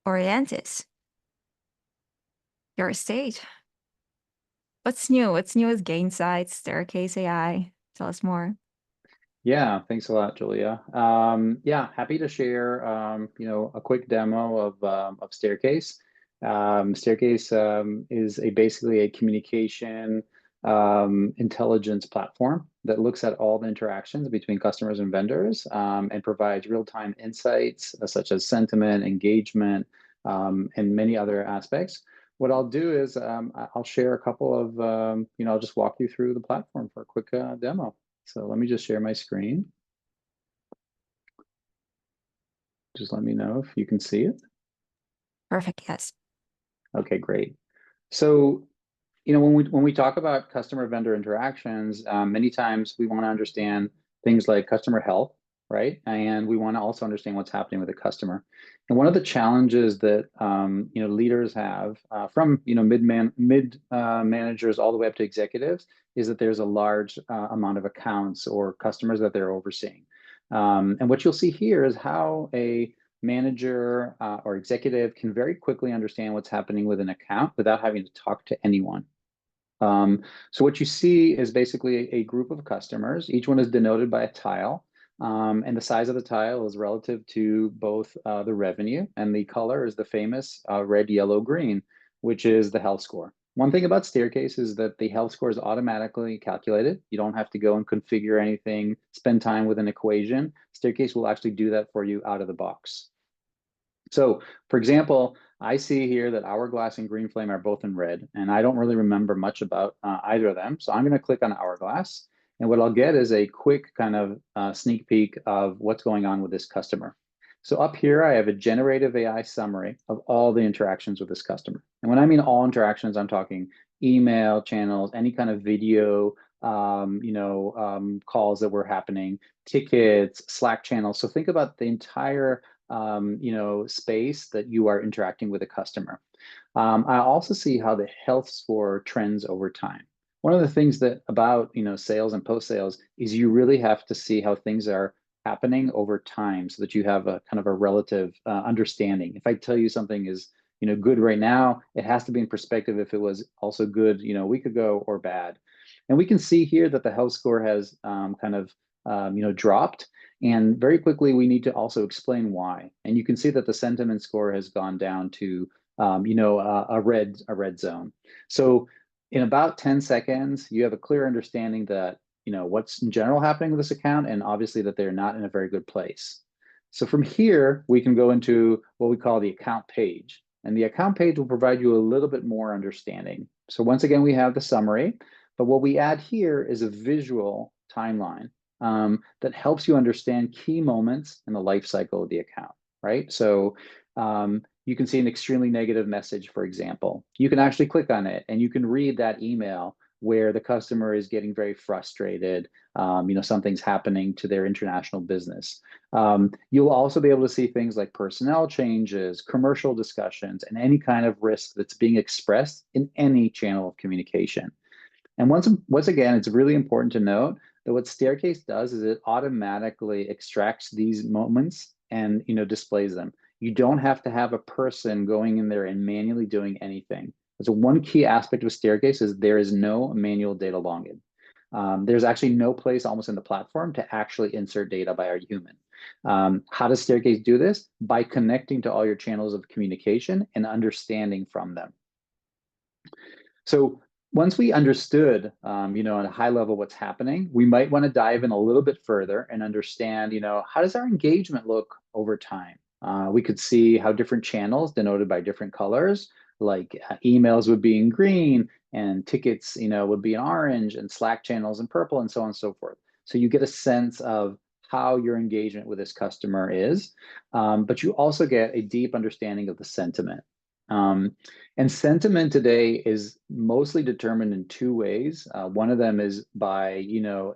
Ori Entis, your stage. What's new? What's new with Gainsight, Staircase AI? Tell us more. Yeah, thanks a lot, Julia. Yeah, happy to share, a quick demo of Staircase. Staircase is basically a communication intelligence platform that looks at all the interactions between customers and vendors and provides real-time insights such as sentiment, engagement, and many other aspects. What I'll do is I'll share a couple of, I'll just walk you through the platform for a quick demo. So let me just share my screen. Just let me know if you can see it. Perfect, yes. Okay, great. So, when we talk about customer vendor interactions, many times we want to understand things like customer health, right? And we want to also understand what's happening with the customer. And one of the challenges that leaders have from mid managers all the way up to executives is that there's a large amount of accounts or customers that they're overseeing. And what you'll see here is how a manager or executive can very quickly understand what's happening with an account without having to talk to anyone. So what you see is basically a group of customers. Each one is denoted by a tile, and the size of the tile is relative to both the revenue, and the color is the famous red, yellow, green, which is the health score. One thing about Staircase is that the health score is automatically calculated. You don't have to go and configure anything, spend time with an equation. Staircase will actually do that for you out of the box. So, for example, I see here that Hourglass and Green Flame are both in red, and I don't really remember much about either of them. So I'm going to click on Hourglass, and what I'll get is a quick kind of sneak peek of what's going on with this customer. So up here, I have a generative AI summary of all the interactions with this customer. And when I mean all interactions, I'm talking email channels, any kind of video, calls that were happening, tickets, Slack channels. So think about the entire space that you are interacting with a customer. I also see how the health score trends over time. One of the things that about sales and post sales is you really have to see how things are happening over time so that you have a kind of a relative understanding. If I tell you something is good right now, it has to be in perspective if it was also good a week ago or bad. And we can see here that the health score has dropped. And very quickly, we need to also explain why. And you can see that the sentiment score has gone down to, a red zone. So in about 10 seconds, you have a clear understanding that, what's in general happening with this account, and obviously that they're not in a very good place. So from here, we can go into what we call the account page. And the account page will provide you a little bit more understanding. So once again, we have the summary, but what we add here is a visual timeline that helps you understand key moments in the life cycle of the account, right? So you can see an extremely negative message, for example. You can actually click on it and you can read that email where the customer is getting very frustrated, something's happening to their international business. You'll also be able to see things like personnel changes, commercial discussions, and any kind of risk that's being expressed in any channel of communication. And once again, it's really important to note that what Staircase does is it automatically extracts these moments and displays them. You don't have to have a person going in there and manually doing anything. So one key aspect of Staircase is there is no manual data login. There's actually no place almost in the platform to actually insert data by a human. How does Staircase do this? By connecting to all your channels of communication and understanding from them. So once we understood, at a high level what's happening, we might want to dive in a little bit further and understand, how does our engagement look over time? We could see how different channels denoted by different colors, like emails would be in green and tickets, would be in orange and Slack channels in purple and so on and so forth. So you get a sense of how your engagement with this customer is, but you also get a deep understanding of the sentiment. And sentiment today is mostly determined in two ways. One of them is by,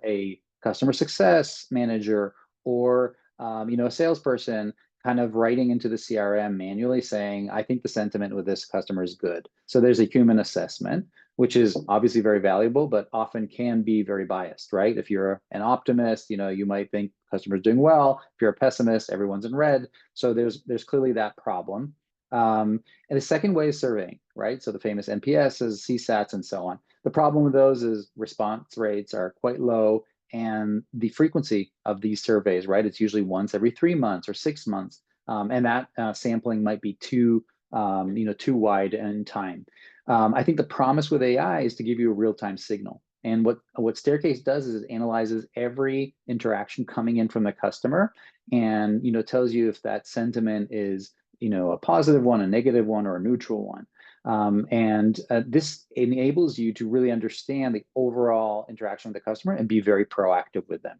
a customer success manager or, a salesperson kind of writing into the CRM manually saying, I think the sentiment with this customer is good. So there's a human assessment, which is obviously very valuable, but often can be very biased, right? If you're an optimist, you might think customers doing well. If you're a pessimist, everyone's in red. So there's clearly that problem. And the second way is surveying, right? So the famous NPSs, CSATs, and so on. The problem with those is response rates are quite low, and the frequency of these surveys, right? It's usually once every 3 months or 6 months, and that sampling might be too wide in time. I think the promise with AI is to give you a real-time signal. And what Staircase does is it analyzes every interaction coming in from the customer, and tells you if that sentiment is a positive one, a negative one, or a neutral one. And this enables you to really understand the overall interaction with the customer and be very proactive with them.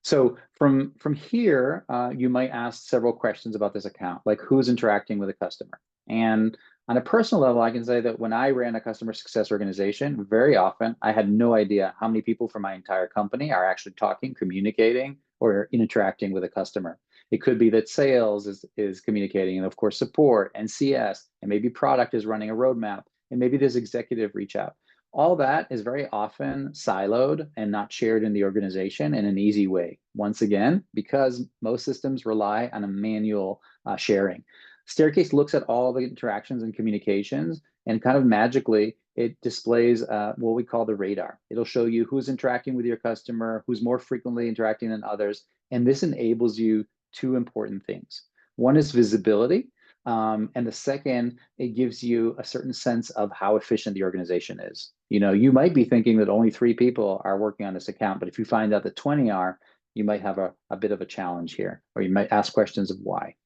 So from here, you might ask several questions about this account, like who's interacting with a customer. And on a personal level, I can say that when I ran a customer success organization, very often I had no idea how many people from my entire company are actually talking, communicating, or interacting with a customer. It could be that sales is communicating, and of course support and CS, and maybe product is running a roadmap, and maybe there's executive reach out. All that is very often siloed and not shared in the organization in an easy way. Once again, because most systems rely on a manual sharing. Staircase looks at all the interactions and communications, and kind of magically, it displays what we call the radar. It'll show you who's interacting with your customer, who's more frequently interacting than others, and this enables you two important things. One is visibility, and the second, it gives you a certain sense of how efficient the organization is. You might be thinking that only 3 people are working on this account, but if you find out that 20 are, you might have a bit of a challenge here, or you might ask questions of why.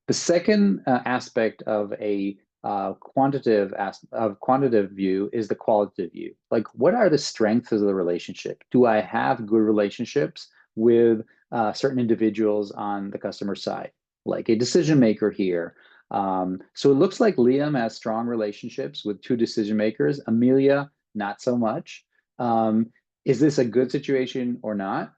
The second aspect of a quantitative view is the qualitative view. Like, what are the strengths of the relationship? Do I have good relationships with certain individuals on the customer side, like a decision maker here? So it looks like Liam has strong relationships with 2 decision makers. Amelia, not so much. Is this a good situation or not?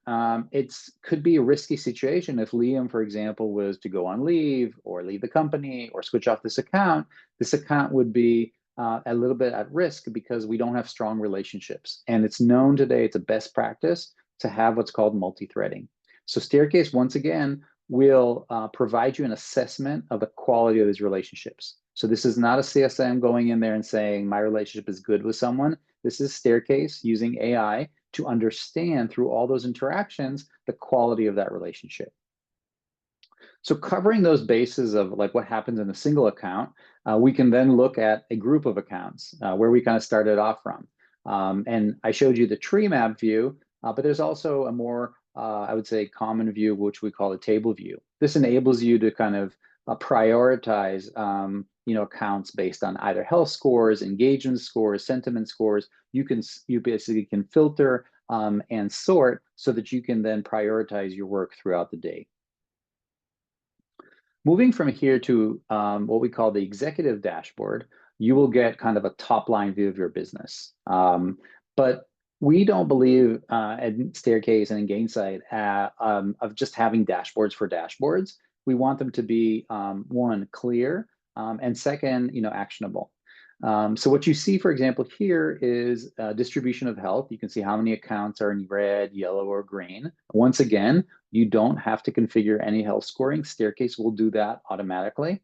It could be a risky situation if Liam, for example, was to go on leave or leave the company or switch off this account. This account would be a little bit at risk because we don't have strong relationships. And it's known today, it's a best practice to have what's called multi-threading. So Staircase, once again, will provide you an assessment of the quality of these relationships. So this is not a CSM going in there and saying my relationship is good with someone. This is Staircase using AI to understand through all those interactions the quality of that relationship. So covering those bases of like what happens in a single account, we can then look at a group of accounts where we kind of started off from. And I showed you the tree map view, but there's also a more, I would say, common view, which we call a table view. This enables you to kind of prioritize accounts based on either health scores, engagement scores, sentiment scores. You basically can filter and sort so that you can then prioritize your work throughout the day. Moving from here to what we call the executive dashboard, you will get kind of a top line view of your business. But we don't believe at Staircase and in Gainsight of just having dashboards for dashboards. We want them to be one, clear, and second, actionable. So what you see, for example, here is distribution of health. You can see how many accounts are in red, yellow, or green. Once again, you don't have to configure any health scoring. Staircase will do that automatically.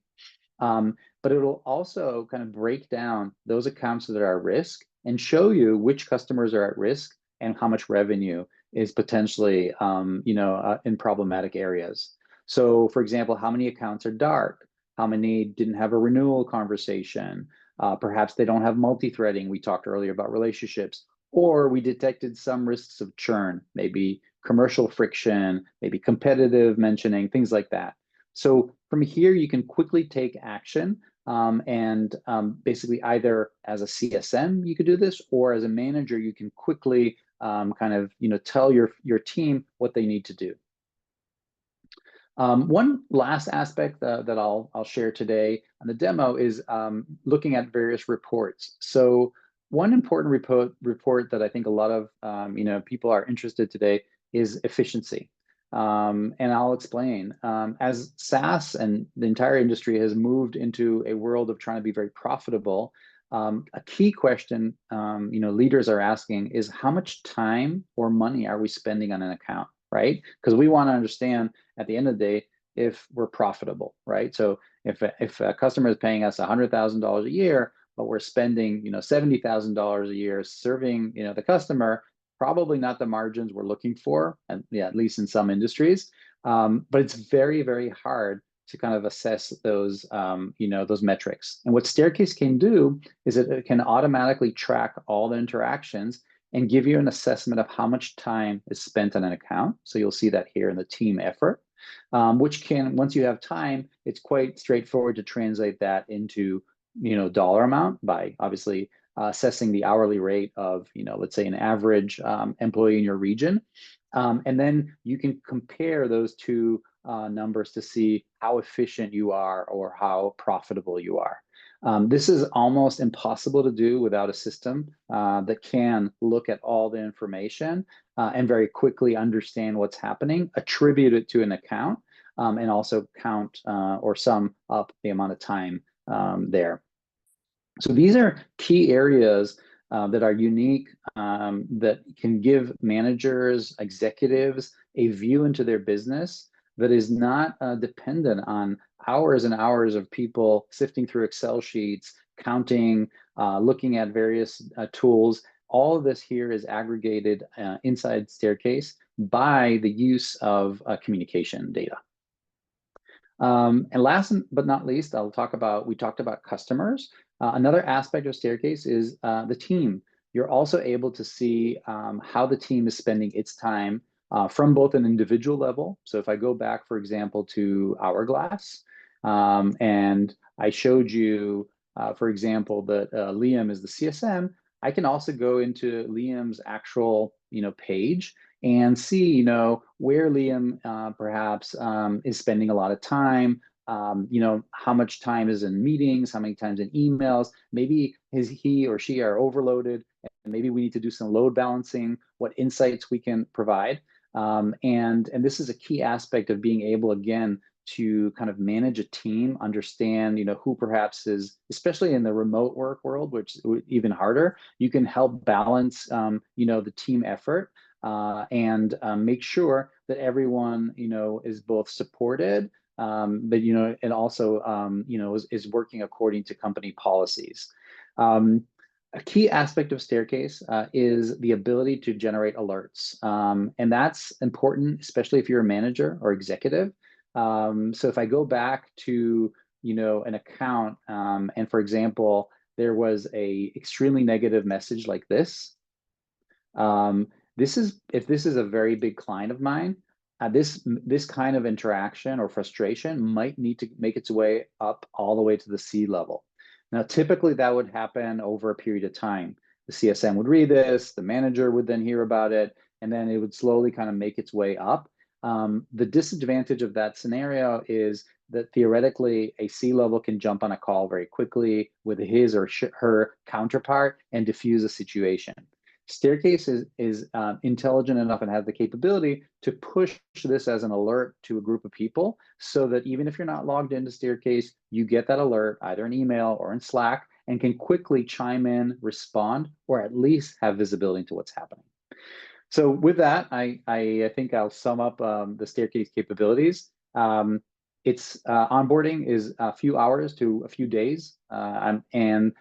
But it'll also kind of break down those accounts that are at risk and show you which customers are at risk and how much revenue is potentially in problematic areas. So for example, how many accounts are dark? How many didn't have a renewal conversation? Perhaps they don't have multi-threading. We talked earlier about relationships, or we detected some risks of churn, maybe commercial friction, maybe competitive mentioning, things like that. So from here, you can quickly take action and basically either as a CSM, you could do this, or as a manager, you can quickly tell your team what they need to do. One last aspect that I'll share today on the demo is looking at various reports. So one important report that I think a lot of people are interested today is efficiency. And I'll explain. As SaaS and the entire industry has moved into a world of trying to be very profitable, a key question leaders are asking is how much time or money are we spending on an account, right? Because we want to understand at the end of the day, if we're profitable, right? So if a customer is paying us $100,000 a year, but we're spending, $70,000 a year serving, the customer, probably not the margins we're looking for, and yeah, at least in some industries. But it's very, very hard to kind of assess those metrics. And what Staircase can do is it can automatically track all the interactions and give you an assessment of how much time is spent on an account. So you'll see that here in the team effort, which can, once you have time, it's quite straightforward to translate that into, dollar amount by obviously assessing the hourly rate of, let's say an average employee in your region. And then you can compare those two numbers to see how efficient you are or how profitable you are. This is almost impossible to do without a system that can look at all the information and very quickly understand what's happening, attribute it to an account, and also count or sum up the amount of time there. So these are key areas that are unique, that can give managers, executives a view into their business that is not dependent on hours and hours of people sifting through Excel sheets, counting, looking at various tools. All of this here is aggregated inside Staircase by the use of communication data. And last but not least, we talked about customers. Another aspect of Staircase is the team. You're also able to see how the team is spending its time from both an individual level. So if I go back, for example, to Hourglass, and I showed you, for example, that Liam is the CSM, I can also go into Liam's actual, page and see, where Liam perhaps is spending a lot of time, how much time is in meetings, how many times in emails, maybe he or she are overloaded, and maybe we need to do some load balancing, what insights we can provide. And this is a key aspect of being able, again, to kind of manage a team, understand, who perhaps is, especially in the remote work world, which is even harder, you can help balance, the team effort and make sure that everyone, is both supported, but, and also, is working according to company policies. A key aspect of Staircase is the ability to generate alerts. And that's important, especially if you're a manager or executive. So if I go back to, an account, and for example, there was a extremely negative message like this. If this is a very big client of mine, this kind of interaction or frustration might need to make its way up all the way to the C level. Now, typically that would happen over a period of time. The CSM would read this, the manager would then hear about it, and then it would slowly kind of make its way up. The disadvantage of that scenario is that theoretically a C-level can jump on a call very quickly with his or her counterpart and diffuse a situation. Staircase is intelligent enough and has the capability to push this as an alert to a group of people so that even if you're not logged into Staircase, you get that alert either in email or in Slack and can quickly chime in, respond, or at least have visibility into what's happening. So with that, I think I'll sum up the Staircase capabilities. Its onboarding is a few hours to a few days, and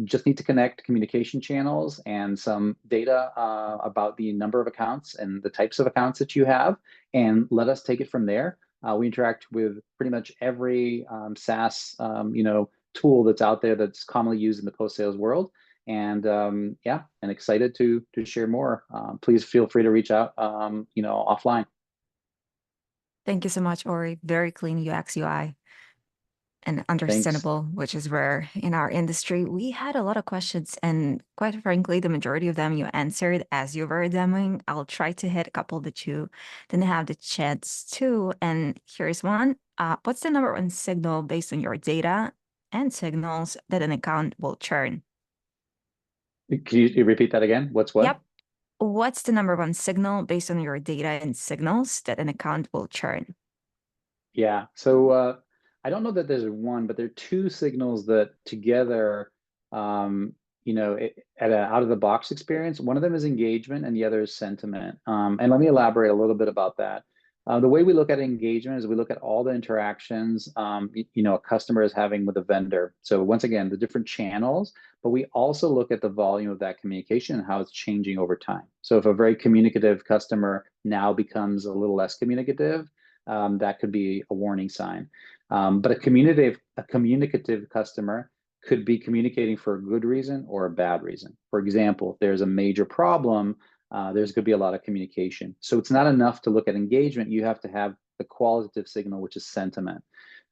just need to connect communication channels and some data about the number of accounts and the types of accounts that you have, and let us take it from there. We interact with pretty much every SaaS tool that's out there that's commonly used in the post-sales world. And yeah, and excited to share more. Please feel free to reach out offline. Thank you so much, Ori. Very clean UX UI and Thanks. understandable, which is rare in our industry. We had a lot of questions, and quite frankly, the majority of them you answered as you were demoing. I'll try to hit a couple that you didn't have the chance to. And here's one. What's the number one signal based on your data and signals that an account will churn? Can you repeat that again? What's what? Yep. What's the number one signal based on your data and signals that an account will churn? Yeah. So I don't know that there's one, but there are two signals that together, at an out of the box experience, one of them is engagement and the other is sentiment. And let me elaborate a little bit about that. The way we look at engagement is we look at all the interactions, a customer is having with a vendor. So once again, the different channels, but we also look at the volume of that communication and how it's changing over time. So if a very communicative customer now becomes a little less communicative, that could be a warning sign. But a communicative customer could be communicating for a good reason or a bad reason. For example, if there's a major problem, there's going to be a lot of communication. So it's not enough to look at engagement. You have to have the qualitative signal, which is sentiment.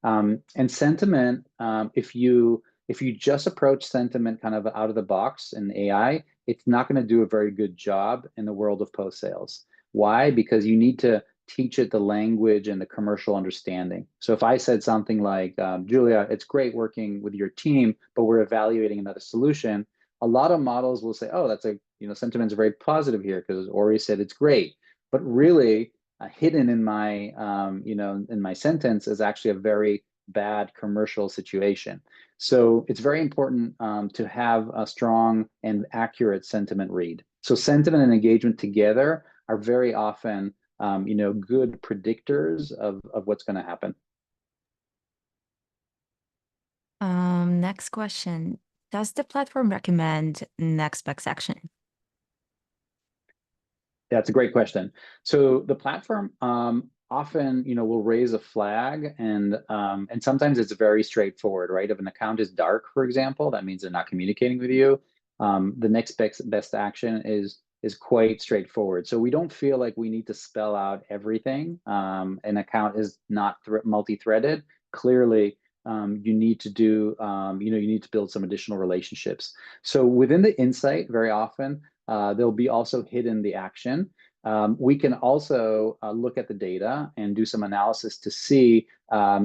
And sentiment, if you just approach sentiment kind of out of the box in AI, it's not going to do a very good job in the world of post sales. Why? Because you need to teach it the language and the commercial understanding. So if I said something like, Julia, it's great working with your team, but we're evaluating another solution, a lot of models will say, oh, that's sentiment's very positive here because Ori said it's great. But really, hidden in my sentence is actually a very bad commercial situation. So it's very important to have a strong and accurate sentiment read. So sentiment and engagement together are very often good predictors of what's going to happen. Next question. Does the platform recommend next best action? That's a great question. So the platform often, will raise a flag, and sometimes it's very straightforward, right? If an account is dark, for example, that means they're not communicating with you. The next best action is quite straightforward. So we don't feel like we need to spell out everything. An account is not multi-threaded. Clearly, you need to do, you need to build some additional relationships. So within the insight, very often, there'll be also hidden the action. We can also look at the data and do some analysis to see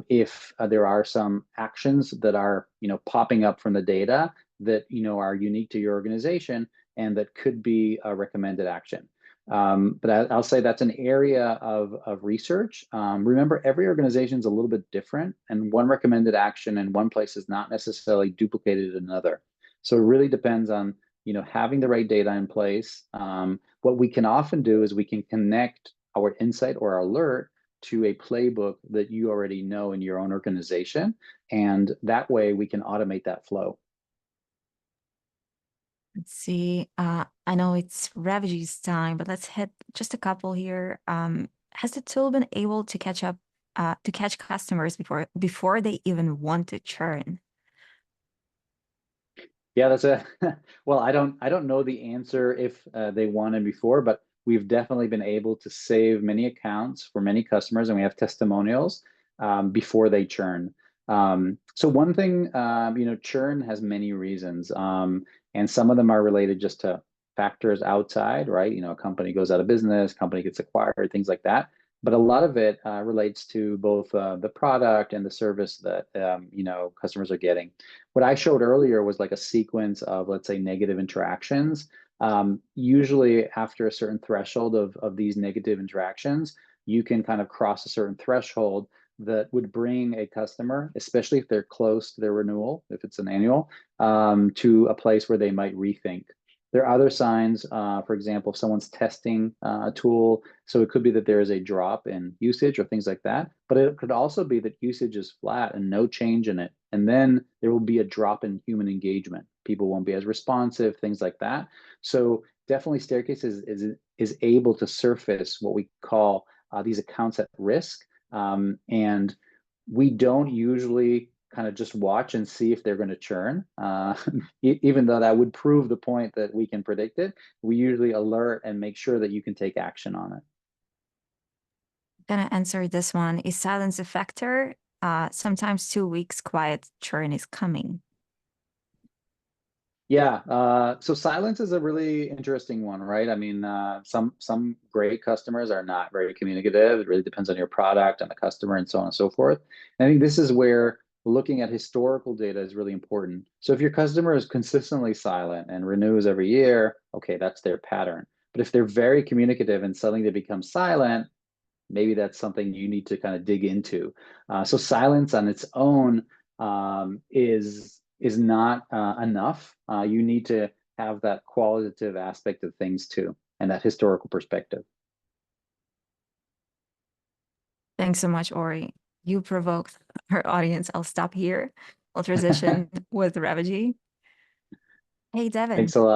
if there are some actions that are popping up from the data that are unique to your organization and that could be a recommended action. But I'll say that's an area of research. Remember, every organization is a little bit different, and one recommended action in one place is not necessarily duplicated in another. So it really depends on having the right data in place. What we can often do is we can connect our insight or our alert to a playbook that you already know in your own organization, and that way we can automate that flow. Let's see. I know it's Ravagy's time, but let's hit just a couple here. Has the tool been able to catch customers before they even want to churn? Yeah, that's a well, I don't know the answer if they wanted before, but we've definitely been able to save many accounts for many customers, and we have testimonials before they churn. So one thing, churn has many reasons, and some of them are related just to factors outside, right? A company goes out of business, company gets acquired, things like that. But a lot of it relates to both the product and the service that customers are getting. What I showed earlier was like a sequence of, let's say, negative interactions. Usually after a certain threshold of these negative interactions, you can kind of cross a certain threshold that would bring a customer, especially if they're close to their renewal, if it's an annual, to a place where they might rethink. There are other signs, for example, if someone's testing a tool, so it could be that there is a drop in usage or things like that, but it could also be that usage is flat and no change in it. And then there will be a drop in human engagement. People won't be as responsive, things like that. So definitely Staircase is able to surface what we call these accounts at risk. And we don't usually kind of just watch and see if they're going to churn. Even though that would prove the point that we can predict it, we usually alert and make sure that you can take action on it. Gonna answer this one. Is silence a factor? Sometimes 2 weeks quiet churn is coming. Yeah, so silence is a really interesting one, right? I mean, some great customers are not very communicative. It really depends on your product and the customer and so on and so forth. And I think this is where looking at historical data is really important. So if your customer is consistently silent and renews every year, okay, that's their pattern. But if they're very communicative and suddenly they become silent, maybe that's something you need to kind of dig into. So silence on its own is not enough. You need to have that qualitative aspect of things too, and that historical perspective. Thanks so much, Ori. You provoked our audience. I'll stop here. I'll transition with Ravaji. Hey, Devin. Thanks a lot.